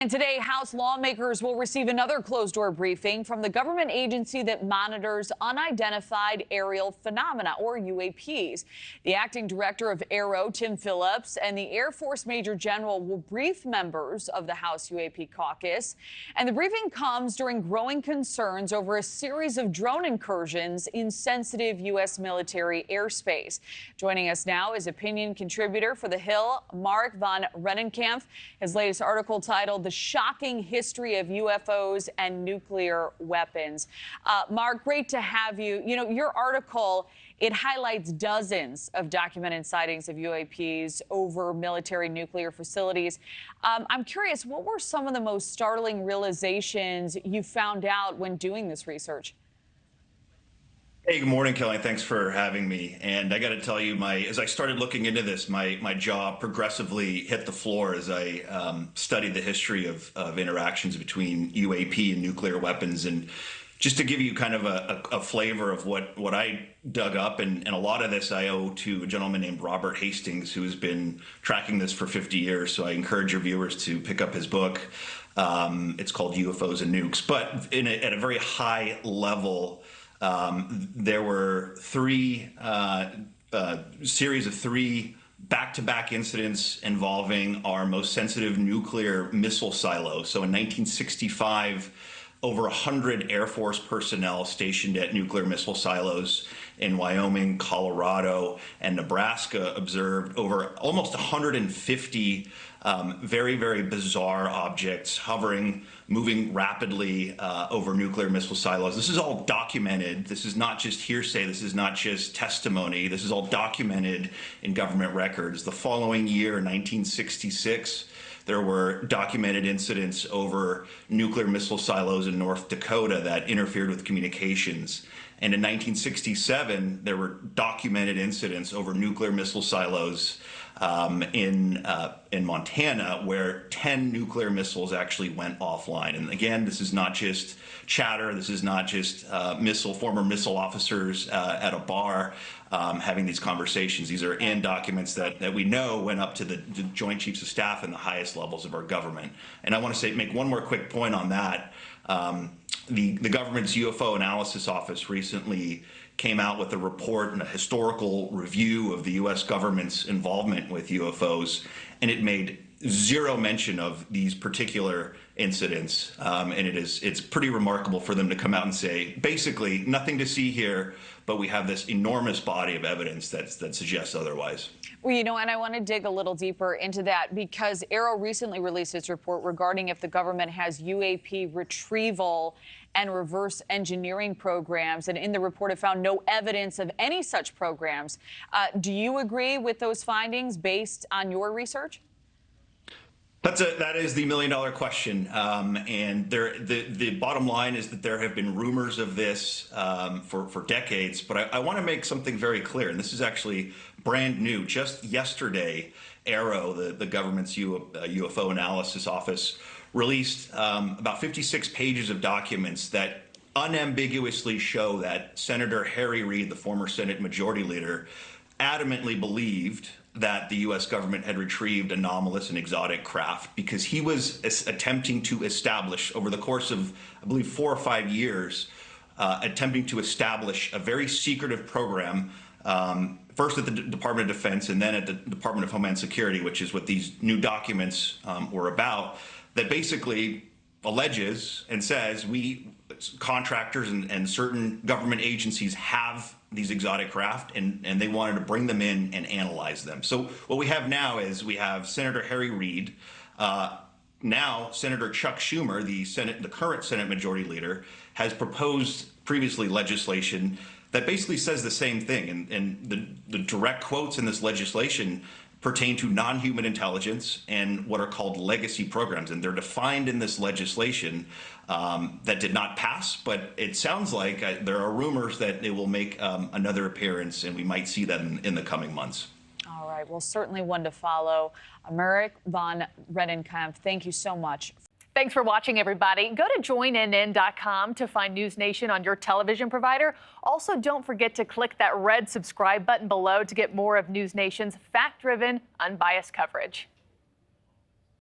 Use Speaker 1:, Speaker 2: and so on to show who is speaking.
Speaker 1: And today, House lawmakers will receive another closed-door briefing from the government agency that monitors unidentified aerial phenomena, or UAPs. The acting director of AARO, Tim Phillips, and the Air Force Major General will brief members of the House UAP Caucus. And the briefing comes during growing concerns over a series of drone incursions in sensitive U.S. military airspace. Joining us now is opinion contributor for The Hill, Marik Von Rennenkampff. His latest article titled "The Shocking History of UFOs and Nuclear Weapons." Mark, great to have you. You know, your article, it highlights dozens of documented sightings of UAPs over military nuclear facilities. I'm curious, what were some of the most startling realizations you found out when doing this research?
Speaker 2: Hey, good morning, Kelly. Thanks for having me. And I got to tell you, as I started looking into this, my jaw progressively hit the floor as I studied the history of interactions between UAP and nuclear weapons. And just to give you kind of a flavor of what I dug up, and a lot of this I owe to a gentleman named Robert Hastings, who has been tracking this for 50 years. So I encourage your viewers to pick up his book. It's called UFOs and Nukes. But at a very high level, there were series of three back-to-back incidents involving our most sensitive nuclear missile silos. So in 1965, over 100 Air Force personnel stationed at nuclear missile silos in Wyoming, Colorado, and Nebraska observed over almost 150 very, very bizarre objects hovering, moving rapidly over nuclear missile silos. This is all documented. This is not just hearsay. This is not just testimony. This is all documented in government records. The following year, 1966, there were documented incidents over nuclear missile silos in North Dakota that interfered with communications. And in 1967, there were documented incidents over nuclear missile silos in Montana, where 10 nuclear missiles actually went offline. And again, this is not just chatter. This is not just former missile officers at a bar having these conversations. These are in documents that we know went up to the Joint Chiefs of Staff and the highest levels of our government. And I want to make one more quick point on that. The government's UFO Analysis Office recently came out with a report and a historical review of the U.S. government's involvement with UFOs, and it made zero mention of these particular incidents. And it's pretty remarkable for them to come out and say, basically, nothing to see here, but we have this enormous body of evidence that suggests otherwise.
Speaker 1: Well, you know, and I want to dig a little deeper into that, because AARO recently released its report regarding if the government has UAP retrieval and reverse engineering programs. And in the report, it found no evidence of any such programs. Do you agree with those findings based on your research?
Speaker 2: That is the million-dollar question, and the bottom line is that there have been rumors of this for decades. But I want to make something very clear, and this is actually brand new. Just yesterday, AARO, the government's UFO Analysis Office, released about 56 pages of documents that unambiguously show that Senator Harry Reid, the former Senate Majority Leader, adamantly believed that the U.S. government had retrieved anomalous and exotic craft, because he was attempting to establish, over the course of, I believe, 4 or 5 years, attempting to establish a very secretive program, first at the Department of Defense and then at the Department of Homeland Security, which is what these new documents were about, that basically alleges and says contractors and certain government agencies have these exotic craft, and they wanted to bring them in and analyze them. So what we have now is we have Senator Harry Reid, now Senator Chuck Schumer, the current Senate Majority Leader, has proposed previously legislation that basically says the same thing. And the direct quotes in this legislation pertain to non-human intelligence and what are called legacy programs. And they're defined in this legislation that did not pass, but it sounds like there are rumors that it will make another appearance, and we might see that in the coming months.
Speaker 1: All right. Well, certainly one to follow. Marik Von Rennenkampff, thank you so much.
Speaker 3: Thanks for watching, everybody. Go to joinnn.com to find NewsNation on your television provider. Also, don't forget to click that red subscribe button below to get more of NewsNation's fact-driven, unbiased coverage.